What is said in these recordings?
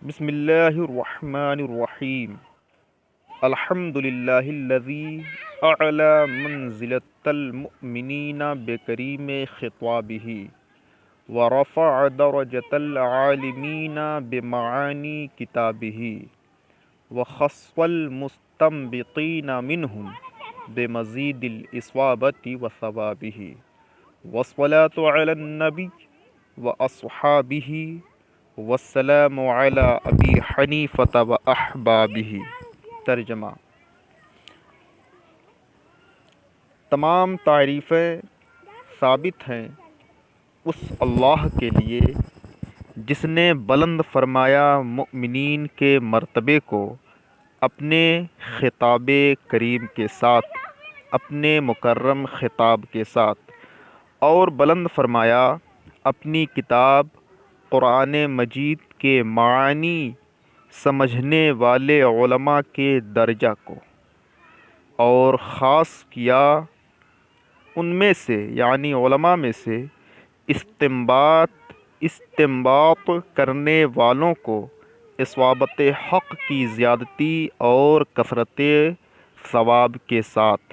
بسم اللہ الرحمن الرحیم الحمد للہ الذی اعلی منزلۃ المؤمنین بکریم خطابہ ورفع درجۃ العالمین بمعانی کتابہ وخص المستنبطین منہم بمزید الاصابۃ وثوابہ والصلاة علی النبی واصحابہ والسلام علی ابی حنیفۃ و احبابہ۔ ترجمہ: تمام تعریفیں ثابت ہیں اس اللہ کے لیے جس نے بلند فرمایا مؤمنین کے مرتبے کو اپنے خطاب کریم کے ساتھ، اپنے مکرم خطاب کے ساتھ، اور بلند فرمایا اپنی کتاب قرآن مجید کے معانی سمجھنے والے علماء کے درجہ کو، اور خاص کیا ان میں سے یعنی علماء میں سے استنباط کرنے والوں کو اصابت حق کی زیادتی اور کثرت ثواب کے ساتھ۔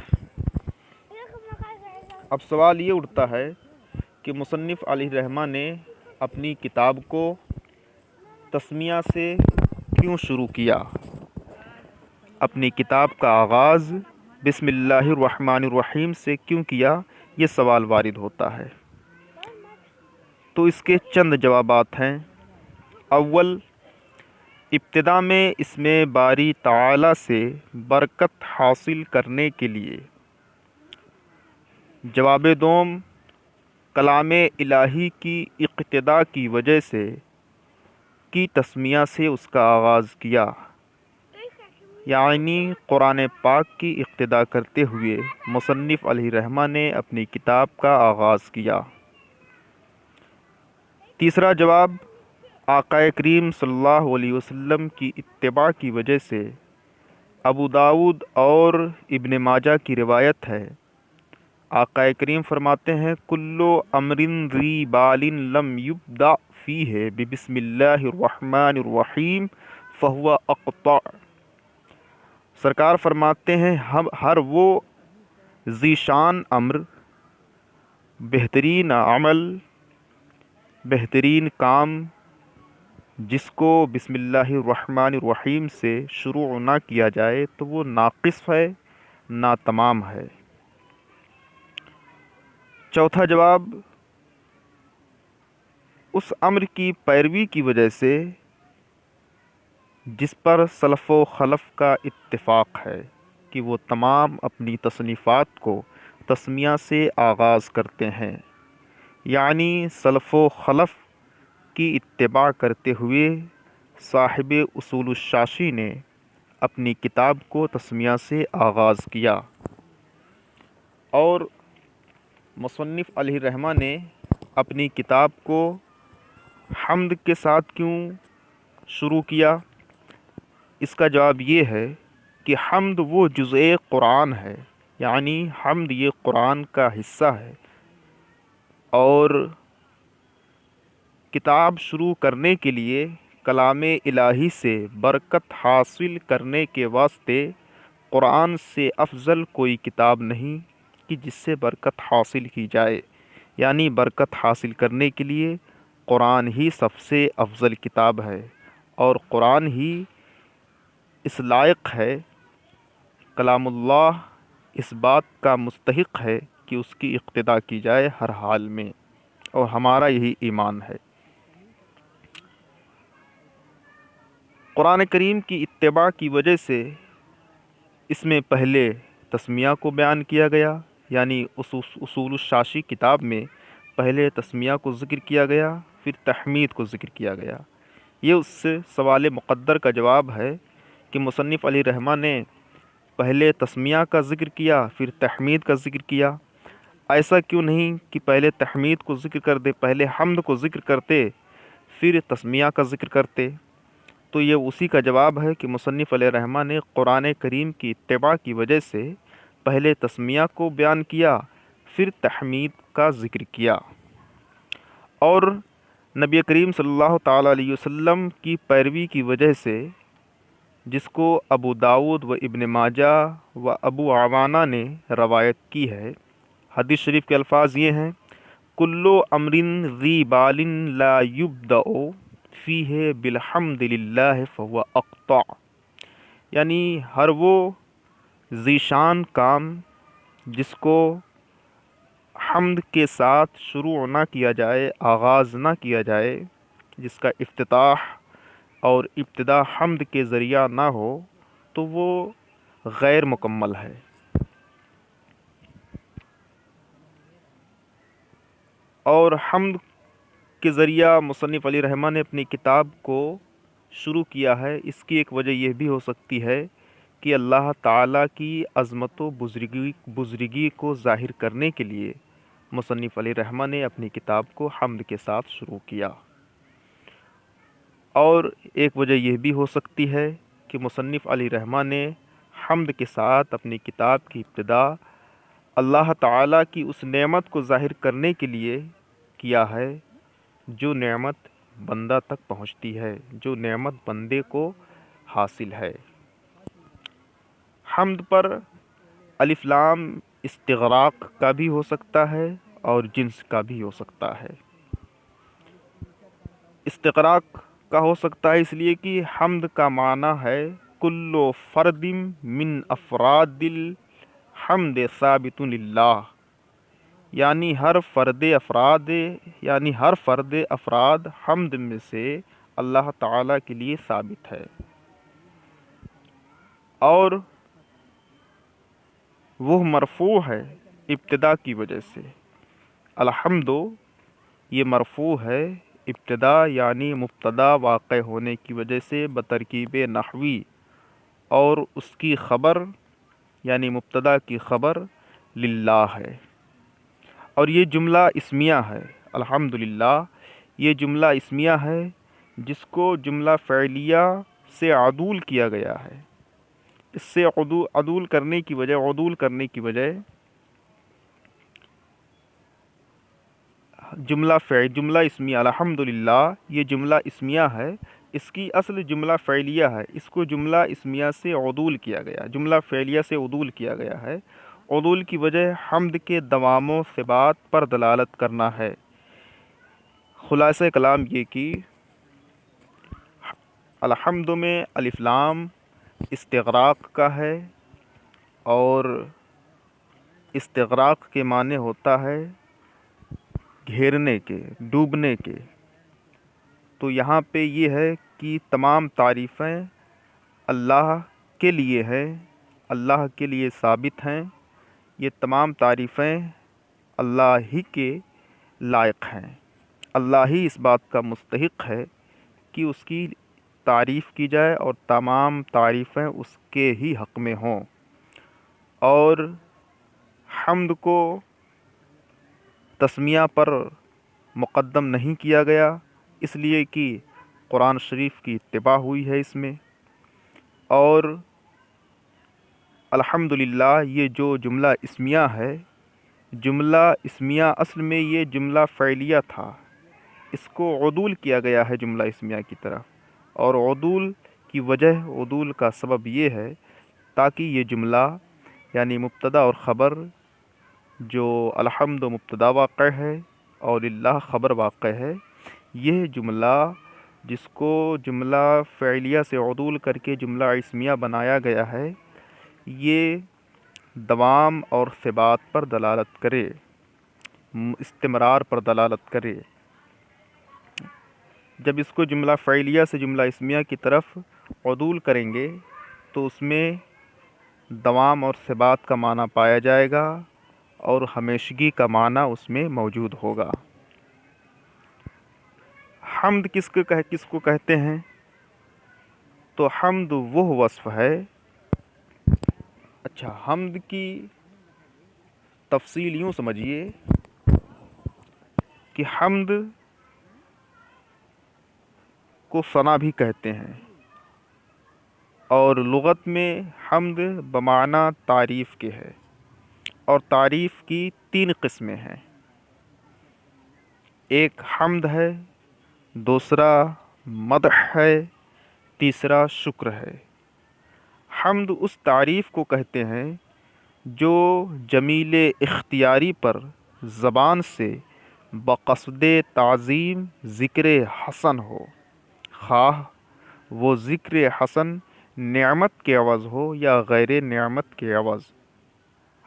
اب سوال یہ اٹھتا ہے کہ مصنف علیہ الرحمہ نے اپنی کتاب کو تسمیہ سے کیوں شروع کیا؟ اپنی کتاب کا آغاز بسم اللہ الرحمن الرحیم سے کیوں کیا؟ یہ سوال وارد ہوتا ہے، تو اس کے چند جوابات ہیں۔ اول، ابتدا میں اس میں باری تعالی سے برکت حاصل کرنے کے لیے۔ جواب دوم، کلام الہی کی اقتدا کی وجہ سے کی تسمیہ سے اس کا آغاز کیا، یعنی قرآن پاک کی اقتدا کرتے ہوئے مصنف علیہ الرحمہ نے اپنی کتاب کا آغاز کیا۔ تیسرا جواب، آقا کریم صلی اللہ علیہ وسلم کی اتباع کی وجہ سے۔ ابو داؤد اور ابن ماجہ کی روایت ہے، آقا کریم فرماتے ہیں کل امر ذی بال لم یبدأ فیہ ببسم اللہ الرحمن الرحیم فہو اقطع۔ سرکار فرماتے ہیں ہر وہ ذی شان امر، بہترین عمل، بہترین کام جس کو بسم اللہ الرحمن الرحیم سے شروع نہ کیا جائے تو وہ ناقص ہے، ناتمام ہے۔ چوتھا جواب، اس امر کی پیروی کی وجہ سے جس پر سلف و خلف کا اتفاق ہے کہ وہ تمام اپنی تصنیفات کو تسمیہ سے آغاز کرتے ہیں، یعنی سلف و خلف کی اتباع کرتے ہوئے صاحب اصول الشاشی نے اپنی کتاب کو تسمیہ سے آغاز کیا۔ اور مصنف علیہ الرحمہ نے اپنی کتاب کو حمد کے ساتھ کیوں شروع کیا؟ اس کا جواب یہ ہے کہ حمد وہ جزء قرآن ہے، یعنی حمد یہ قرآن کا حصہ ہے، اور کتاب شروع کرنے کے لیے کلام الہی سے برکت حاصل کرنے کے واسطے قرآن سے افضل کوئی کتاب نہیں کہ جس سے برکت حاصل کی جائے، یعنی برکت حاصل کرنے کے لیے قرآن ہی سب سے افضل کتاب ہے، اور قرآن ہی اس لائق ہے، کلام اللہ اس بات کا مستحق ہے کہ اس کی اقتدا کی جائے ہر حال میں، اور ہمارا یہی ایمان ہے۔ قرآن کریم کی اتباع کی وجہ سے اس میں پہلے تسمیہ کو بیان کیا گیا، یعنی اصول الشاشی کتاب میں پہلے تسمیہ کو ذکر کیا گیا، پھر تحمید کو ذکر کیا گیا۔ یہ اس سے سوال مقدر کا جواب ہے کہ مصنف علیہ الرحمہ نے پہلے تسمیہ کا ذکر کیا پھر تحمید کا ذکر کیا۔ ایسا کیوں نہیں کہ پہلے تحمید کو ذکر کر دے، پہلے حمد کو ذکر کرتے پھر تسمیہ کا ذکر کرتے؟ تو یہ اسی کا جواب ہے کہ مصنف علیہ الرحمہ نے قرآن کریم کی اتباع کی وجہ سے پہلے تسمیہ کو بیان کیا پھر تحمید کا ذکر کیا۔ اور نبی کریم صلی اللہ تعالیٰ علیہ وسلم کی پیروی کی وجہ سے، جس کو ابو داؤد و ابن ماجہ و ابو عوانہ نے روایت کی ہے، حدیث شریف کے الفاظ یہ ہیں: کلو امرن ذی بال لا یبدأ فیہ بالحمد للہ فہو اقطع، یعنی ہر وہ ذیشان کام جس کو حمد کے ساتھ شروع نہ کیا جائے، آغاز نہ کیا جائے، جس کا افتتاح اور ابتدا حمد کے ذریعہ نہ ہو، تو وہ غیر مکمل ہے۔ اور حمد کے ذریعہ مصنف علی رحمہ نے اپنی کتاب کو شروع کیا ہے، اس کی ایک وجہ یہ بھی ہو سکتی ہے کہ اللہ تعالیٰ کی عظمت و بزرگی کو ظاہر کرنے کے لیے مصنف علی رحمہ نے اپنی کتاب کو حمد کے ساتھ شروع کیا۔ اور ایک وجہ یہ بھی ہو سکتی ہے کہ مصنف علی رحمہ نے حمد کے ساتھ اپنی کتاب کی ابتدا اللہ تعالیٰ کی اس نعمت کو ظاہر کرنے کے لیے کیا ہے جو نعمت بندہ تک پہنچتی ہے، جو نعمت بندے کو حاصل ہے۔ حمد پر الف لام استغراق کا بھی ہو سکتا ہے اور جنس کا بھی ہو سکتا ہے۔ استغراق کا ہو سکتا ہے اس لیے کہ حمد کا معنی ہے کل فرد من افراد الحمد ثابت للہ، یعنی ہر فرد افراد حمد میں سے اللہ تعالیٰ کے لیے ثابت ہے، اور وہ مرفوع ہے ابتدا کی وجہ سے۔ الحمد یہ مرفوع ہے ابتدا، یعنی مبتدا واقع ہونے کی وجہ سے بترکیب نحوی، اور اس کی خبر یعنی مبتدا کی خبر للہ ہے، اور یہ جملہ اسمیہ ہے۔ الحمدللہ یہ جملہ اسمیہ ہے جس کو جملہ فعلیہ سے عدول کیا گیا ہے۔ اس سے عدول کرنے کی وجہ جملہ اسمیہ الحمدللہ یہ جملہ اسمیہ ہے، اس کی اصل جملہ فعلیہ ہے، اس کو جملہ اسمیہ سے عدول کیا گیا، جملہ فعلیہ سے عدول کیا گیا ہے۔ عدول کی وجہ حمد کے دوام و ثبات پر دلالت کرنا ہے۔ خلاصہ کلام یہ کہ الحمد میں الف لام استغراق کا ہے، اور استغراق کے معنی ہوتا ہے گھیرنے کے، ڈوبنے کے۔ تو یہاں پہ یہ ہے کہ تمام تعریفیں اللہ کے لیے ہیں، اللہ کے لیے ثابت ہیں، یہ تمام تعریفیں اللہ ہی کے لائق ہیں، اللہ ہی اس بات کا مستحق ہے کہ اس کی تعریف کی جائے، اور تمام تعریفیں اس کے ہی حق میں ہوں۔ اور حمد کو تسمیہ پر مقدم نہیں کیا گیا، اس لیے کہ قرآن شریف کی اتباع ہوئی ہے اس میں۔ اور الحمدللہ یہ جو جملہ اسمیہ ہے، جملہ اسمیہ اصل میں یہ جملہ فعلیہ تھا، اس کو عدول کیا گیا ہے جملہ اسمیہ کی طرف، اور عدول کی وجہ، عدول کا سبب یہ ہے تاکہ یہ جملہ یعنی مبتدا اور خبر، جو الحمد مبتدا واقع ہے اور اللہ خبر واقع ہے، یہ جملہ جس کو جملہ فعلیہ سے عدول کر کے جملہ اسمیہ بنایا گیا ہے، یہ دوام اور ثبات پر دلالت کرے، استمرار پر دلالت کرے۔ جب اس کو جملہ فعلیہ سے جملہ اسمیہ کی طرف عدول کریں گے تو اس میں دوام اور ثبات کا معنی پایا جائے گا، اور ہمیشگی کا معنی اس میں موجود ہوگا۔ حمد کس کو کہتے ہیں؟ تو حمد وہ وصف ہے، اچھا حمد کی تفصیل یوں سمجھیے کہ حمد کو ثنا بھی کہتے ہیں، اور لغت میں حمد بمعنی تعریف کے ہے، اور تعریف کی 3 قسمیں ہیں۔ ایک حمد ہے دوسرا مدح ہے، تیسرا شکر ہے۔ حمد اس تعریف کو کہتے ہیں جو جمیل اختیاری پر زبان سے بقصد تعظیم ذکر حسن ہو، خواہ وہ ذکر حسن نعمت کے عوض ہو یا غیر نعمت کے عوض۔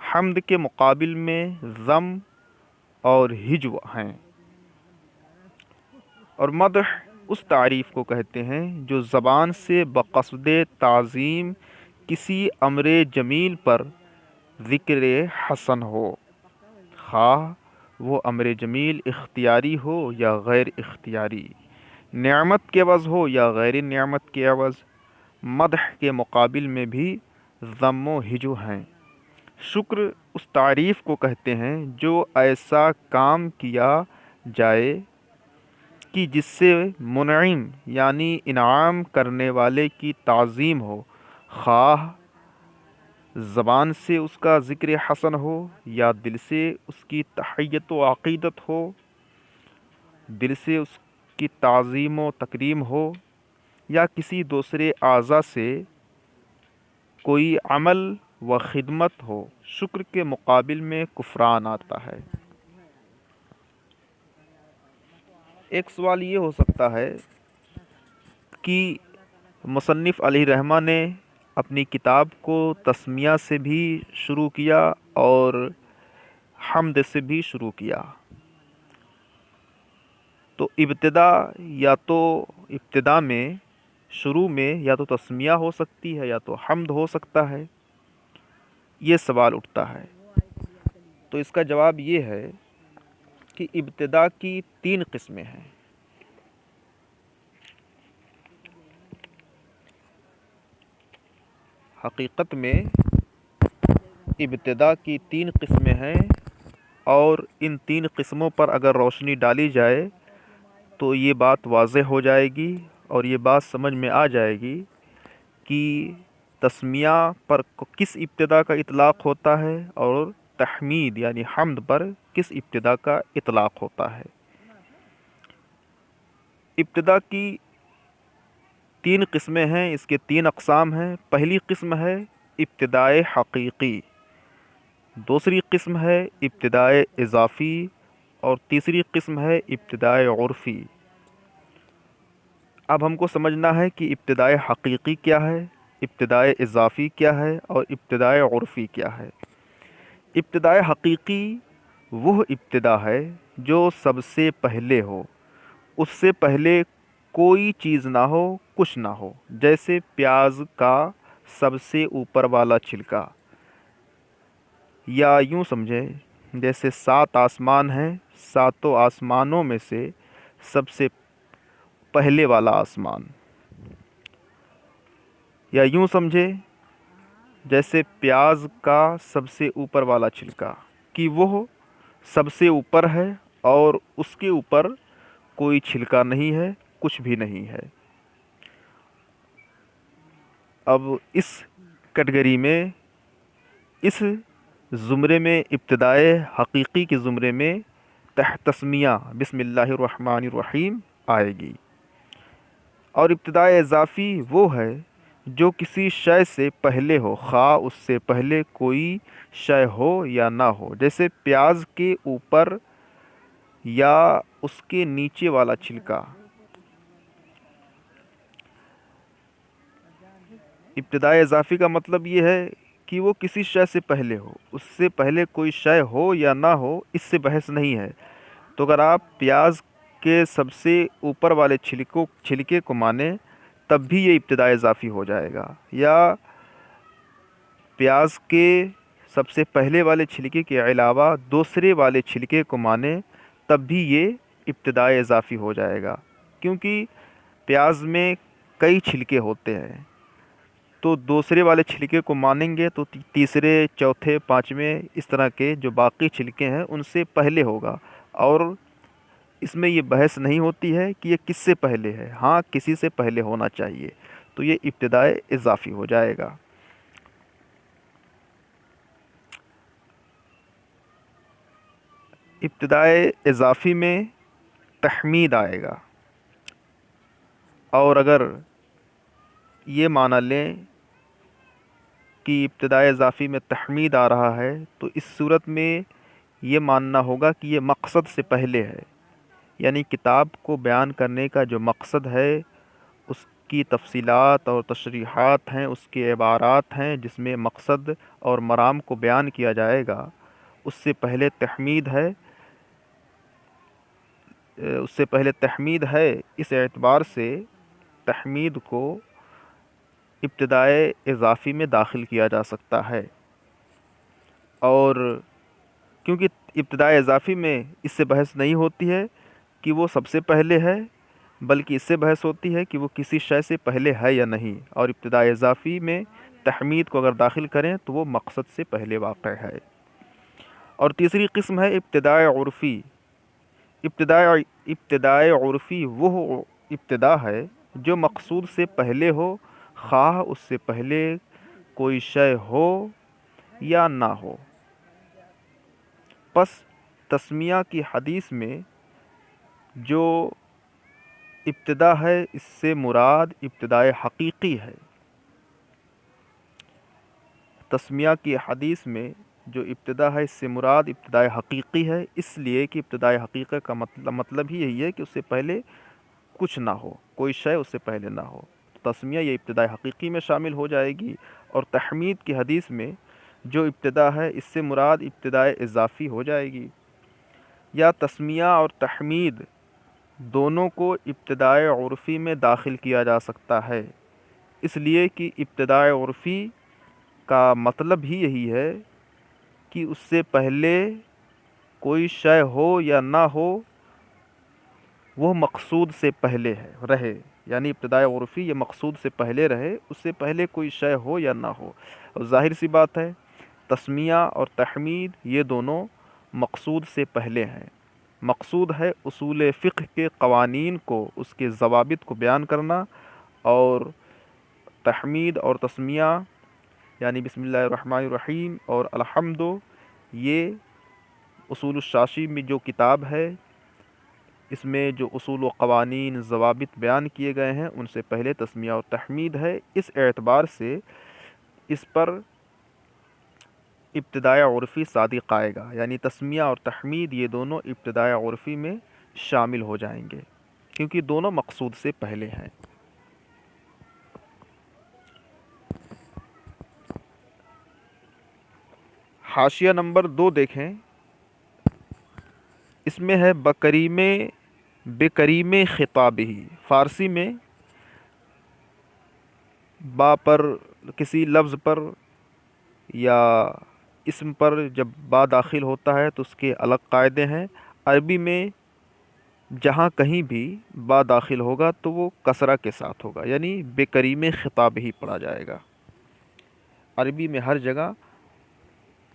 حمد کے مقابل میں ذم اور ہجو ہیں، اور مدح اس تعریف کو کہتے ہیں جو زبان سے بقصد تعظیم کسی امر جمیل پر ذکر حسن ہو، خواہ وہ امر جمیل اختیاری ہو یا غیر اختیاری، نعمت کے عوض ہو یا غیر نعمت کے عوض۔ مدح کے مقابل میں بھی ذم و ہجو ہیں۔ شکر اس تعریف کو کہتے ہیں جو ایسا کام کیا جائے کہ جس سے منعم یعنی انعام کرنے والے کی تعظیم ہو، خواہ زبان سے اس کا ذکر حسن ہو یا دل سے اس کی تحیت و عقیدت ہو، دل سے اس کی تعظیم و تکریم ہو، یا کسی دوسرے اعضاء سے کوئی عمل و خدمت ہو۔ شکر کے مقابل میں کفران آتا ہے۔ ایک سوال یہ ہو سکتا ہے کہ مصنف علیہ رحمہ نے اپنی کتاب کو تسمیہ سے بھی شروع کیا اور حمد سے بھی شروع کیا، تو ابتدا میں شروع میں یا تو تسمیہ ہو سکتی ہے یا تو حمد ہو سکتا ہے، یہ سوال اٹھتا ہے۔ تو اس کا جواب یہ ہے کہ ابتدا کی 3 قسمیں ہیں۔ حقیقت میں ابتدا کی 3 قسمیں ہیں، اور ان 3 قسموں پر اگر روشنی ڈالی جائے تو یہ بات واضح ہو جائے گی اور یہ بات سمجھ میں آ جائے گی کہ تسمیہ پر کس ابتدا کا اطلاق ہوتا ہے اور تحمید یعنی حمد پر کس ابتدا کا اطلاق ہوتا ہے۔ ابتدا کی 3 قسمیں ہیں، اس کے 3 اقسام ہیں۔ پہلی قسم ہے ابتدائے حقیقی، دوسری قسم ہے ابتدائے اضافی، اور تیسری قسم ہے ابتدائے عرفی۔ اب ہم کو سمجھنا ہے کہ ابتدائے حقیقی کیا ہے، ابتدائے اضافی کیا ہے اور ابتدائے عرفی کیا ہے۔ ابتدائے حقیقی وہ ابتدا ہے جو سب سے پہلے ہو، اس سے پہلے کوئی چیز نہ ہو، کچھ نہ ہو، جیسے پیاز کا سب سے اوپر والا چھلکا، یا یوں سمجھیں جیسے 7 آسمان ہیں، 7 آسمانوں میں سے سب سے پہلے والا آسمان، یا یوں سمجھے جیسے پیاز کا سب سے اوپر والا چھلکا کہ وہ سب سے اوپر ہے اور اس کے اوپر کوئی چھلکا نہیں ہے، کچھ بھی نہیں ہے۔ اب اس کیٹیگری میں، اس زمرے میں، ابتدائے حقیقی کے زمرے میں تحت تسمیہ بسم اللہ الرحمن الرحیم آئے گی۔ اور ابتدائے اضافی وہ ہے جو کسی شے سے پہلے ہو، خواہ اس سے پہلے کوئی شے ہو یا نہ ہو، جیسے پیاز کے اوپر یا اس کے نیچے والا چھلکا۔ ابتدائے اضافی کا مطلب یہ ہے کہ وہ کسی شے سے پہلے ہو، اس سے پہلے کوئی شے ہو یا نہ ہو، اس سے بحث نہیں ہے۔ تو اگر آپ پیاز کے سب سے اوپر والے چھلکے کو مانیں تب بھی یہ ابتدائے اضافی ہو جائے گا، یا پیاز کے سب سے پہلے والے چھلکے کے علاوہ دوسرے والے چھلکے کو مانیں تب بھی یہ ابتدائے اضافی ہو جائے گا، کیونکہ پیاز میں کئی چھلکے ہوتے ہیں، تو دوسرے والے چھلکے کو مانیں گے تو تیسرے، چوتھے، پانچویں اس طرح کے جو باقی چھلکے ہیں ان سے پہلے ہوگا، اور اس میں یہ بحث نہیں ہوتی ہے کہ یہ کس سے پہلے ہے، ہاں کسی سے پہلے ہونا چاہیے، تو یہ ابتدائے اضافی ہو جائے گا۔ ابتدائے اضافی میں تحمید آئے گا، اور اگر یہ مانا لیں کہ ابتدائے اضافی میں تحمید آ رہا ہے تو اس صورت میں یہ ماننا ہوگا کہ یہ مقصد سے پہلے ہے، یعنی کتاب کو بیان کرنے کا جو مقصد ہے، اس کی تفصیلات اور تشریحات ہیں، اس کے عبارات ہیں جس میں مقصد اور مرام کو بیان کیا جائے گا، اس سے پہلے تحمید ہے، اس اعتبار سے تحمید کو ابتدائے اضافی میں داخل کیا جا سکتا ہے۔ اور کیونکہ ابتدائے اضافی میں اس سے بحث نہیں ہوتی ہے کہ وہ سب سے پہلے ہے، بلکہ اس سے بحث ہوتی ہے کہ وہ کسی شے سے پہلے ہے یا نہیں، اور ابتدائے اضافی میں تحمید کو اگر داخل کریں تو وہ مقصد سے پہلے واقع ہے۔ اور تیسری قسم ہے ابتدائے عرفی۔ ابتدائے عرفی وہ ابتدا ہے جو مقصود سے پہلے ہو، خواہ اس سے پہلے کوئی شے ہو یا نہ ہو۔ پس تسمیہ کی حدیث میں جو ابتدا ہے اس سے مراد ابتدائے حقیقی ہے۔ تسمیہ کی حدیث میں جو ابتدا ہے اس سے مراد ابتدائے حقیقی ہے، اس لیے کہ ابتدائے حقیقی کا مطلب ہی یہی ہے کہ اس سے پہلے کچھ نہ ہو، کوئی شے اس سے پہلے نہ ہو۔ تسمیہ یہ ابتدائے حقیقی میں شامل ہو جائے گی، اور تحمید کی حدیث میں جو ابتدا ہے اس سے مراد ابتدائے اضافی ہو جائے گی۔ یا تسمیہ اور تحمید دونوں کو ابتدائے عرفی میں داخل کیا جا سکتا ہے، اس لیے کہ ابتدائے عرفی کا مطلب ہی یہی ہے کہ اس سے پہلے کوئی شے ہو یا نہ ہو، وہ مقصود سے پہلے رہے، یعنی ابتدائے عرفی یہ مقصود سے پہلے رہے، اس سے پہلے کوئی شے ہو یا نہ ہو۔ اور ظاہر سی بات ہے تسمیہ اور تحمید یہ دونوں مقصود سے پہلے ہیں۔ مقصود ہے اصول فقہ کے قوانین کو، اس کے ضوابط کو بیان کرنا، اور تحمید اور تسمیہ یعنی بسم اللہ الرحمن الرحیم اور الحمد، یہ اصول الشاشی میں جو کتاب ہے اس میں جو اصول و قوانین ضوابط بیان کیے گئے ہیں ان سے پہلے تسمیہ اور تحمید ہے۔ اس اعتبار سے اس پر ابتدائے عرفی صادق آئے گا، یعنی تسمیہ اور تحمید یہ دونوں ابتدائے عرفی میں شامل ہو جائیں گے، کیونکہ دونوں مقصود سے پہلے ہیں۔ حاشیہ نمبر 2 دیکھیں، اس میں ہے بکریم خطابہ۔ فارسی میں با پر، کسی لفظ پر یا اسم پر جب با داخل ہوتا ہے تو اس کے الگ قاعدے ہیں۔ عربی میں جہاں کہیں بھی با داخل ہوگا تو وہ کسرہ کے ساتھ ہوگا، یعنی بکریم خطاب ہی پڑھا جائے گا۔ عربی میں ہر جگہ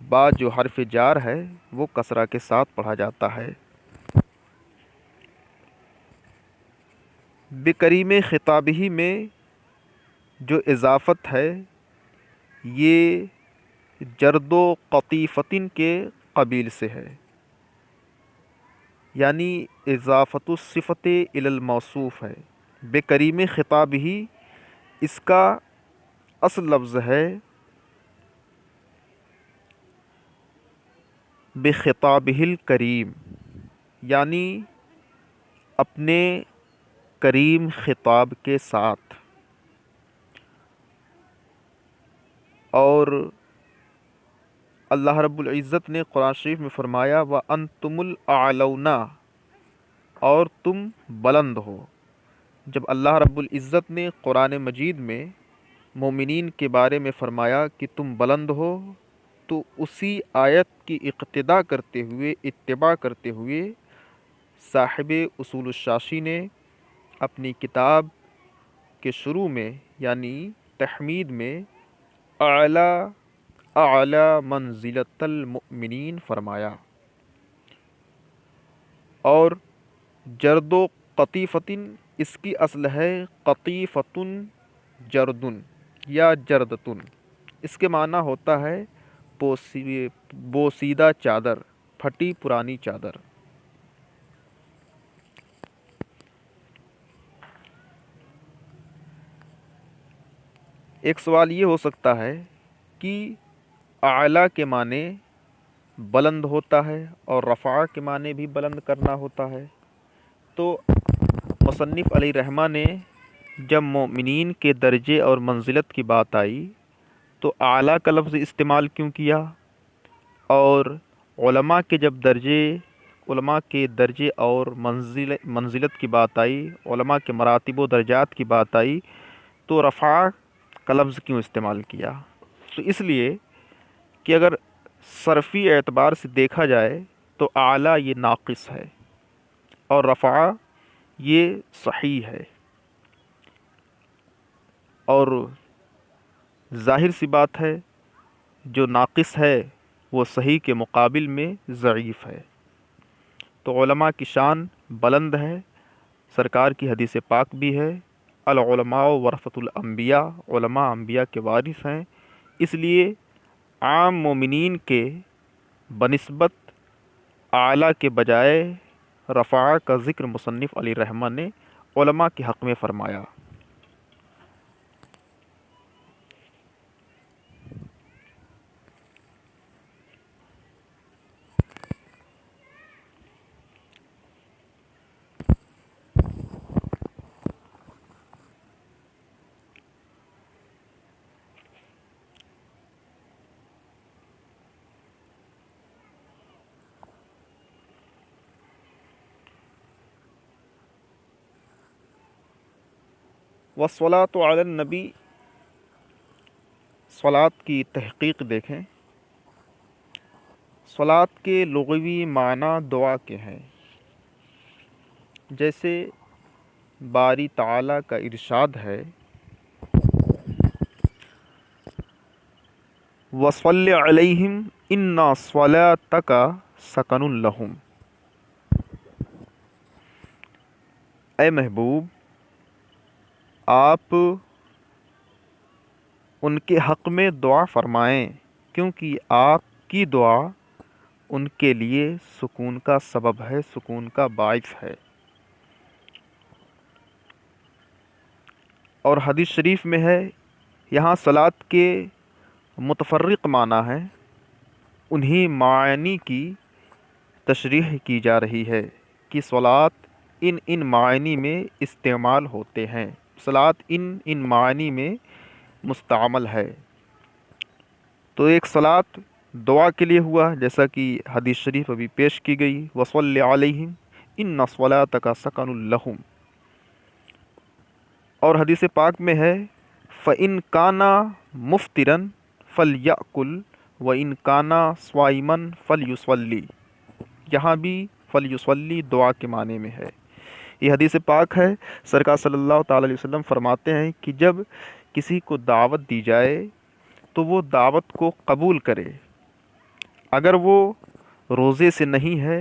با جو حرف جار ہے وہ کسرہ کے ساتھ پڑھا جاتا ہے۔ بکریم خطابہ میں جو اضافت ہے یہ جرد و قطیفتن کے قبیل سے ہے، یعنی اضافت الصفت الی الموصوف ہے۔ بکریم خطابہ اس کا اصل لفظ ہے بخطابہ الکریم، یعنی اپنے کریم خطاب کے ساتھ۔ اور اللہ رب العزت نے قرآن شریف میں فرمایا وَأَنْتُمُ الْأَعْلَوْنَ، اور تم بلند ہو۔ جب اللہ رب العزت نے قرآن مجید میں مومنین کے بارے میں فرمایا کہ تم بلند ہو، تو اسی آیت کی اقتداء کرتے ہوئے، اتباع کرتے ہوئے صاحب اصول الشاشی نے اپنی کتاب کے شروع میں یعنی تحمید میں اعلی منزلۃ المؤمنین فرمایا، اور جرد و قطیفتن اس کی اصل ہے قطیفتن جردن یا جردتن، اس کے معنی ہوتا ہے بوسیدہ چادر، پھٹی پرانی چادر۔ ایک سوال یہ ہو سکتا ہے کہ اعلیٰ کے معنی بلند ہوتا ہے اور رفع کے معنی بھی بلند کرنا ہوتا ہے، تو مصنف علیہ رحمہ نے جب مومنین کے درجے اور منزلت کی بات آئی تو اعلیٰ کا لفظ استعمال کیوں کیا، اور علماء کے درجے اور منزلت کی بات آئی، علماء کے مراتب و درجات کی بات آئی تو رفع کا لفظ کیوں استعمال کیا؟ تو اس لیے کہ اگر صرفی اعتبار سے دیکھا جائے تو اعلیٰ یہ ناقص ہے اور رفع یہ صحیح ہے، اور ظاہر سی بات ہے جو ناقص ہے وہ صحیح کے مقابل میں ضعیف ہے۔ تو علماء کی شان بلند ہے، سرکار کی حدیث پاک بھی ہے، العلماء ورثۃ الانبیاء، علماء انبیاء کے وارث ہیں، اس لیے عام مومنین کے بنسبت اعلیٰ کے بجائے رفع کا ذکر مصنف علیہ رحمہ نے علماء کے حق میں فرمایا۔ والصلاۃ علی النبی، صلاۃ کی تحقیق دیکھیں۔ صلاۃ کے لغوی معنی دعا کے ہیں، جیسے باری تعالیٰ کا ارشاد ہے وَصَلِّ عَلَيْهِمْ إِنَّ صَلَاتَكَ سَكَنٌ لَهُمْ۔ اے محبوب، آپ ان کے حق میں دعا فرمائیں، کیونکہ آپ کی دعا ان کے لیے سکون کا سبب ہے، سکون کا باعث ہے۔ اور حدیث شریف میں ہے، یہاں صلاۃ کے متفرق معنی ہیں، انہی معانی کی تشریح کی جا رہی ہے کہ صلاۃ ان معانی میں استعمال ہوتے ہیں، صلاۃ ان معانی میں مستعمل ہے۔ تو ایک صلاۃ دعا کے لیے ہوا، جیسا کہ حدیث شریف ابھی پیش کی گئی، وَصَلِّ عَلَيْهِمْ إِنَّ صَلَاتَكَ سَكَنٌ لَهُمْ۔ اور حدیث پاک میں ہے فَإِنْ كَانَ مُفْطِرًا فَلْيَأْكُلْ وَإِنْ كَانَ صَائِمًا فَلْيُصَلِّ، یہاں بھی فَلْيُصَلِّ دعا کے معنی میں ہے۔ یہ حدیث پاک ہے، سرکار صلی اللہ تعالی علیہ وسلم فرماتے ہیں کہ جب کسی کو دعوت دی جائے تو وہ دعوت کو قبول کرے، اگر وہ روزے سے نہیں ہے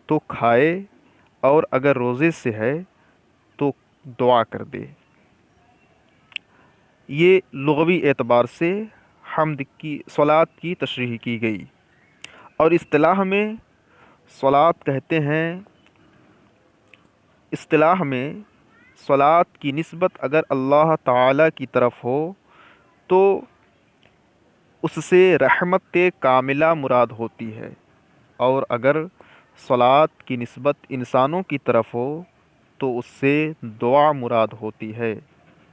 تو کھائے، اور اگر روزے سے ہے تو دعا کر دے۔ یہ لغوی اعتبار سے حمد کی صلاۃ کی تشریح کی گئی، اور اصطلاح میں صلاۃ کہتے ہیں، اصطلاح میں صلاۃ کی نسبت اگر اللہ تعالیٰ کی طرف ہو تو اس سے رحمت کاملہ مراد ہوتی ہے، اور اگر صلاۃ کی نسبت انسانوں کی طرف ہو تو اس سے دعا مراد ہوتی ہے،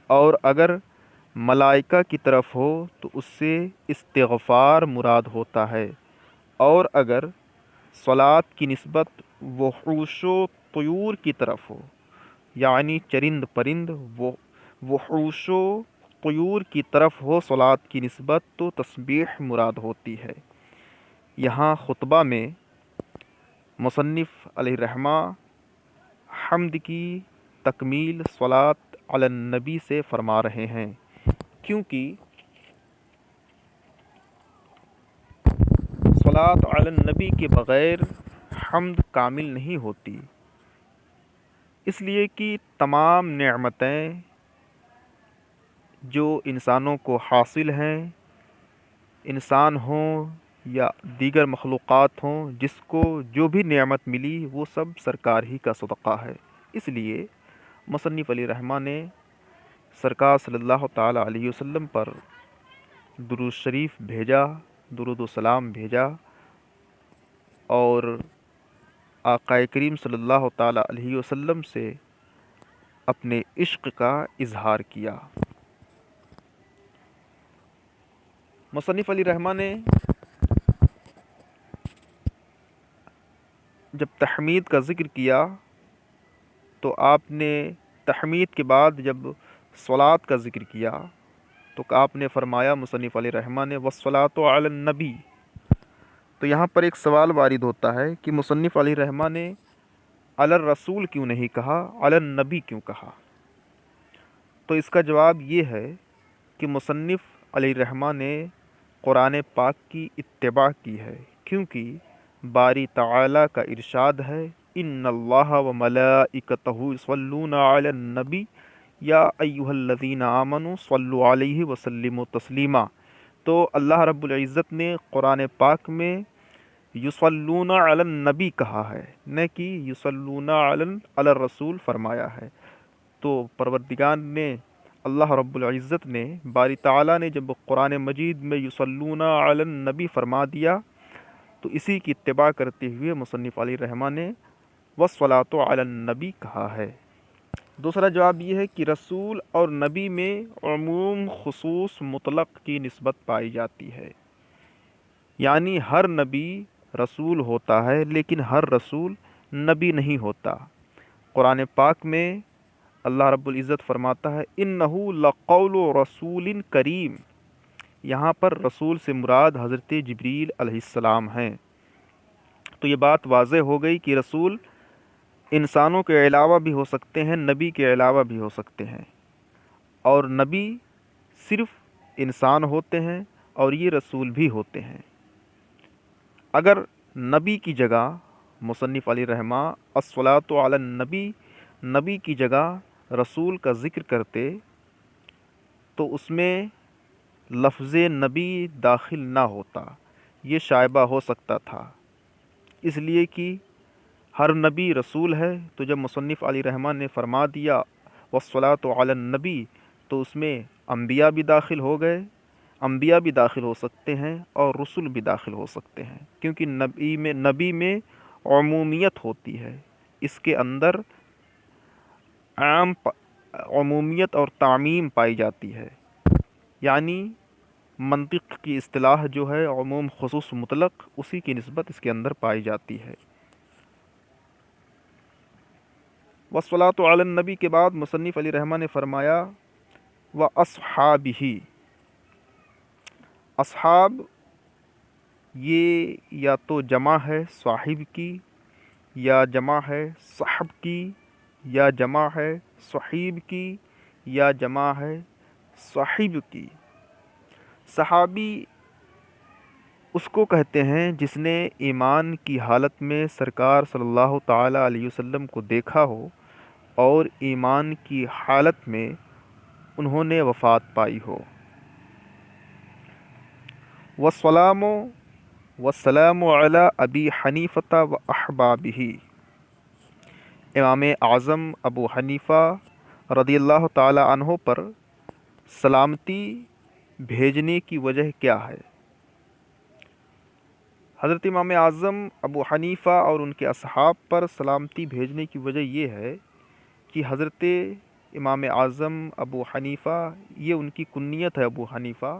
اور اگر ملائکہ کی طرف ہو تو اس سے استغفار مراد ہوتا ہے، اور اگر صلاۃ کی نسبت وحوش و طیور کی طرف ہو، یعنی چرند پرند وحوش و طیور کی طرف ہو صلاۃ کی نسبت، تو تسبیح مراد ہوتی ہے۔ یہاں خطبہ میں مصنف علیہ رحمہ حمد کی تکمیل صلاۃ علی النبی سے فرما رہے ہیں، کیونکہ صلاۃ علی النبی کے بغیر حمد کامل نہیں ہوتی، اس لیے کہ تمام نعمتیں جو انسانوں کو حاصل ہیں، انسان ہوں یا دیگر مخلوقات ہوں، جس کو جو بھی نعمت ملی وہ سب سرکار ہی کا صدقہ ہے۔ اس لیے مصنف علیہ رحمہ نے سرکار صلی اللہ تعالیٰ علیہ وسلم پر درود شریف بھیجا، درود و سلام بھیجا، اور آقا کریم صلی اللہ تعالیٰ علیہ وسلم سے اپنے عشق کا اظہار کیا۔ مصنف علی رحمٰن نے جب تحمید کا ذکر کیا تو آپ نے تحمید کے بعد جب صلاۃ کا ذکر کیا تو آپ نے فرمایا، مصنف علی رحمٰن نے، والصلاۃ علی النبی۔ تو یہاں پر ایک سوال وارد ہوتا ہے کہ مصنف علی رحمٰن نے علی الرسول کیوں نہیں کہا، علی النبی کیوں کہا؟ تو اس کا جواب یہ ہے کہ مصنف علی رحمٰن نے قرآن پاک کی اتباع کی ہے، کیونکہ باری تعالیٰ کا ارشاد ہے، ان اللہ و ملائکتہ یصلون علی النبی یا ایھا الذین آمنوا صلوا علیہ وسلموا تسلیما۔ تو اللہ رب العزت نے قرآن پاک میں یصلون علی النبی کہا ہے، نہ کہ یصلون علی الرسول فرمایا ہے۔ تو پروردگار نے، اللہ رب العزت نے، باری تعالیٰ نے جب قرآن مجید میں یصلون علی النبی فرما دیا تو اسی کی اتباع کرتے ہوئے مصنف علی رحمٰن نے والصلاۃ علی النبی کہا ہے۔ دوسرا جواب یہ ہے کہ رسول اور نبی میں عموم خصوص مطلق کی نسبت پائی جاتی ہے، یعنی ہر نبی رسول ہوتا ہے لیکن ہر رسول نبی نہیں ہوتا۔ قرآن پاک میں اللہ رب العزت فرماتا ہے، اِنَّهُ لَقَوْلُ رَسُولٍ کریم۔ یہاں پر رسول سے مراد حضرت جبریل علیہ السلام ہیں۔ تو یہ بات واضح ہو گئی کہ رسول انسانوں کے علاوہ بھی ہو سکتے ہیں، نبی کے علاوہ بھی ہو سکتے ہیں، اور نبی صرف انسان ہوتے ہیں اور یہ رسول بھی ہوتے ہیں۔ اگر نبی کی جگہ مصنف علی رحمٰ الصلاۃ علی النبی، نبی کی جگہ رسول کا ذکر کرتے تو اس میں لفظ نبی داخل نہ ہوتا، یہ شائبہ ہو سکتا تھا، اس لیے کہ ہر نبی رسول ہے۔ تو جب مصنف علی رحمٰ نے فرما دیا والصلاۃ علی النبی تو اس میں انبیاء بھی داخل ہو گئے، انبیاء بھی داخل ہو سکتے ہیں اور رسل بھی داخل ہو سکتے ہیں، کیونکہ نبی میں عمومیت ہوتی ہے، اس کے اندر عمومیت اور تعمیم پائی جاتی ہے، یعنی منطق کی اصطلاح جو ہے عموم خصوص مطلق، اسی کی نسبت اس کے اندر پائی جاتی ہے۔ والصلاۃ علی النبی کے بعد مصنف علی رحمٰ نے فرمایا وَأَصْحَابِهِ۔ اصحاب یہ یا تو جمع ہے صاحب کی، یا جمع ہے صحب کی، یا جمع ہے صحیب کی، یا جمع ہے صاحب کی۔ صحابی اس کو کہتے ہیں جس نے ایمان کی حالت میں سرکار صلی اللہ تعالیٰ علیہ وسلم کو دیکھا ہو اور ایمان کی حالت میں انہوں نے وفات پائی ہو۔ والسلام علی ابی حنیفہ و احبابہ۔ امام اعظم ابو حنیفہ رضی اللہ تعالی عنہ پر سلامتی بھیجنے کی وجہ کیا ہے؟ حضرت امام اعظم ابو حنیفہ اور ان کے اصحاب پر سلامتی بھیجنے کی وجہ یہ ہے کہ حضرت امام اعظم ابو حنیفہ، یہ ان کی کنیت ہے، ابو حنیفہ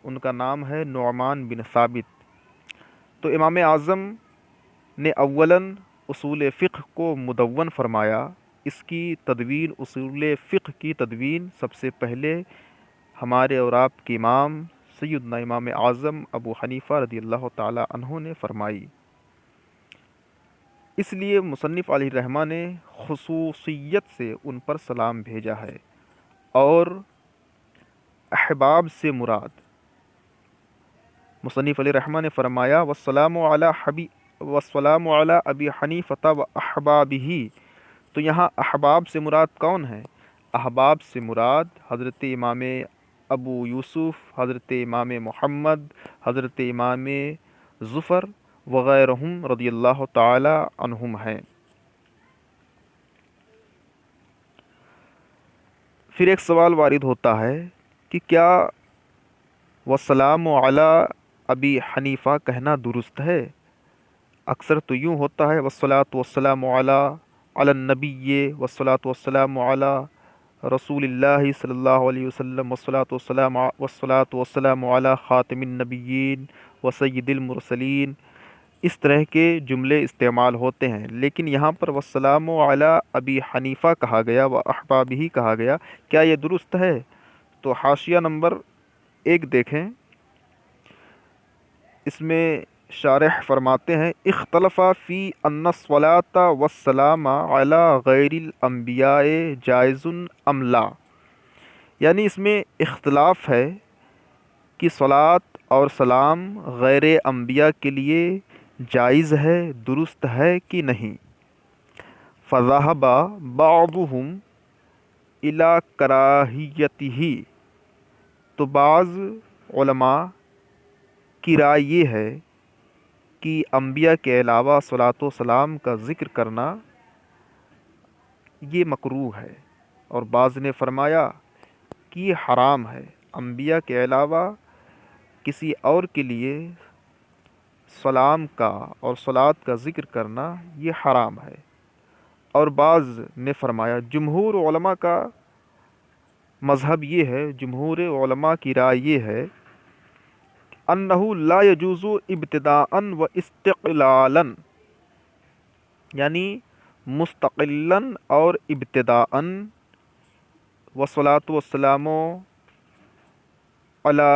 ان کا نام ہے نعمان بن ثابت۔ تو امام اعظم نے اولاً اصول فقہ کو مدون فرمایا، اس کی تدوین، اصول فقہ کی تدوین سب سے پہلے ہمارے اور آپ کے امام سیدنا امام اعظم ابو حنیفہ رضی اللہ تعالی عنہ نے فرمائی۔ اس لیے مصنف علیہ رحمٰ نے خصوصیت سے ان پر سلام بھیجا ہے، اور احباب سے مراد مصنف علیہ رحمٰ نے فرمایا والسلام علی ابی حنیفہ و احبابہ۔ تو یہاں احباب سے مراد کون ہے؟ احباب سے مراد حضرت امام ابو یوسف، حضرت امام محمد، حضرت امام ظفر وغیرہم رضی اللہ تعالی عنہم ہیں۔ پھر ایک سوال وارد ہوتا ہے کہ کیا والسلام علی ابی حنیفہ کہنا درست ہے؟ اکثر تو یوں ہوتا ہے والصلاۃ والسلام علی النبی والصلاۃ والسلام علی رسول اللہ صلی اللہ علیہ وسلم والصلاۃ والسلام علی خاتم النبیین وسید المرسلین، اس طرح کے جملے استعمال ہوتے ہیں، لیکن یہاں پر والسلام علی ابی حنیفہ کہا گیا و احبابہ کہا گیا، کیا یہ درست ہے؟ تو حاشیہ نمبر 1 دیکھیں، اس میں شارح فرماتے ہیں اختلف فی ان الصلاۃ والسلام علی غیر الانبیاء جائز ام لا، یعنی اس میں اختلاف ہے کہ صلاۃ اور سلام غیر انبیاء کے لیے جائز ہے، درست ہے کہ نہیں۔ فذهب بعضهم الی کراہیتہ، تو بعض علماء کی رائے یہ ہے کہ انبیاء کے علاوہ صلاۃ و سلام کا ذکر کرنا یہ مکروہ ہے، اور بعض نے فرمایا کہ یہ حرام ہے، انبیاء کے علاوہ کسی اور کے لیے سلام کا اور صلاۃ کا ذکر کرنا یہ حرام ہے۔ اور بعض نے فرمایا جمہور علماء کا مذہب یہ ہے، جمہور علماء کی رائے یہ ہے انہ لا یجوز ابتداء و استقلالا، یعنی مستقلا اور ابتداء، والصلاۃ والسلام علی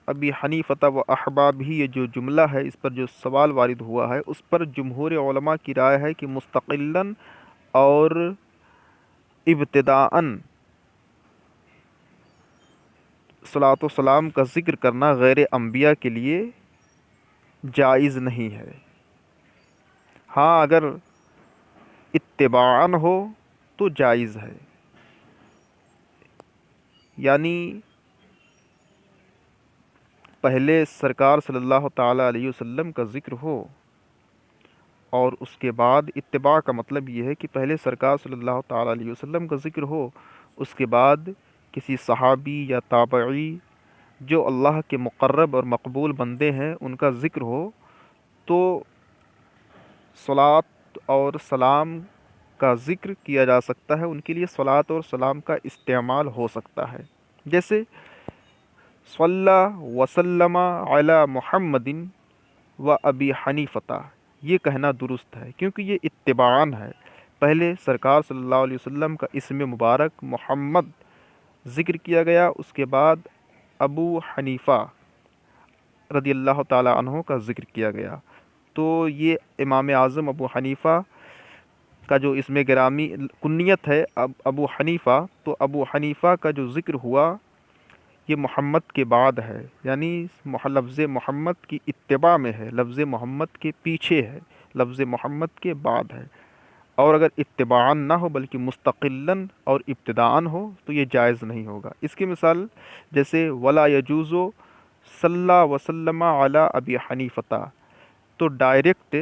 ابی حنیفہ و احبابہ، یہ جو جملہ ہے اس پر جو سوال وارد ہوا ہے اس پر جمہور علماء کی رائے ہے کہ مستقلا اور ابتداء صلاۃ و سلام کا ذکر کرنا غیر انبیاء کے لیے جائز نہیں ہے۔ ہاں اگر اتباعاً ہو تو جائز ہے، یعنی پہلے سرکار صلی اللہ تعالیٰ علیہ وسلم کا ذکر ہو، اور اس کے بعد اتباع کا مطلب یہ ہے کہ پہلے سرکار صلی اللہ تعالیٰ علیہ وسلم کا ذکر ہو، اس کے بعد کسی صحابی یا تابعی جو اللہ کے مقرب اور مقبول بندے ہیں ان کا ذکر ہو، تو صلاۃ اور سلام کا ذکر کیا جا سکتا ہے، ان کے لیے صلاۃ اور سلام کا استعمال ہو سکتا ہے، جیسے صلی وسلم علی محمد و ابی حنیفہ، یہ کہنا درست ہے کیونکہ یہ اتباعاً ہے، پہلے سرکار صلی اللہ علیہ وسلم کا اسم مبارک محمد ذکر کیا گیا، اس کے بعد ابو حنیفہ رضی اللہ تعالیٰ عنہ کا ذکر کیا گیا، تو یہ امام اعظم ابو حنیفہ کا جو اسم گرامی کنیت ہے ابو حنیفہ، تو ابو حنیفہ کا جو ذکر ہوا یہ محمد کے بعد ہے، یعنی لفظ محمد کی اتباع میں ہے، لفظ محمد کے پیچھے ہے، لفظ محمد کے بعد ہے، اور اگر اتباعاً نہ ہو بلکہ مستقلاً اور ابتداءً ہو تو یہ جائز نہیں ہوگا۔ اس کی مثال جیسے ولا یجوز صلی وسلم علی ابی حنیفہ، تو ڈائریکٹ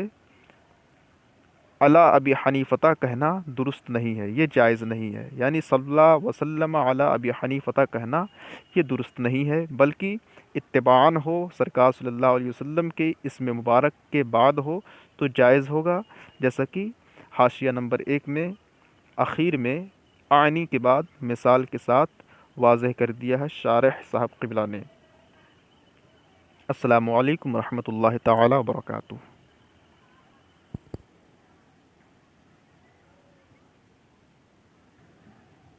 علی ابی حنیفہ کہنا درست نہیں ہے، یہ جائز نہیں ہے، یعنی صلی وسلم علی ابی حنیفہ کہنا یہ درست نہیں ہے، بلکہ اتباعاً ہو، سرکار صلی اللہ علیہ وسلم کے اسم مبارک کے بعد ہو تو جائز ہوگا، جیسا کہ حاشیہ نمبر 1 میں اخیر میں اعنی کے بعد مثال کے ساتھ واضح کر دیا ہے شارح صاحب قبلہ نے۔ السلام علیکم ورحمۃ اللہ تعالی وبرکاتہ۔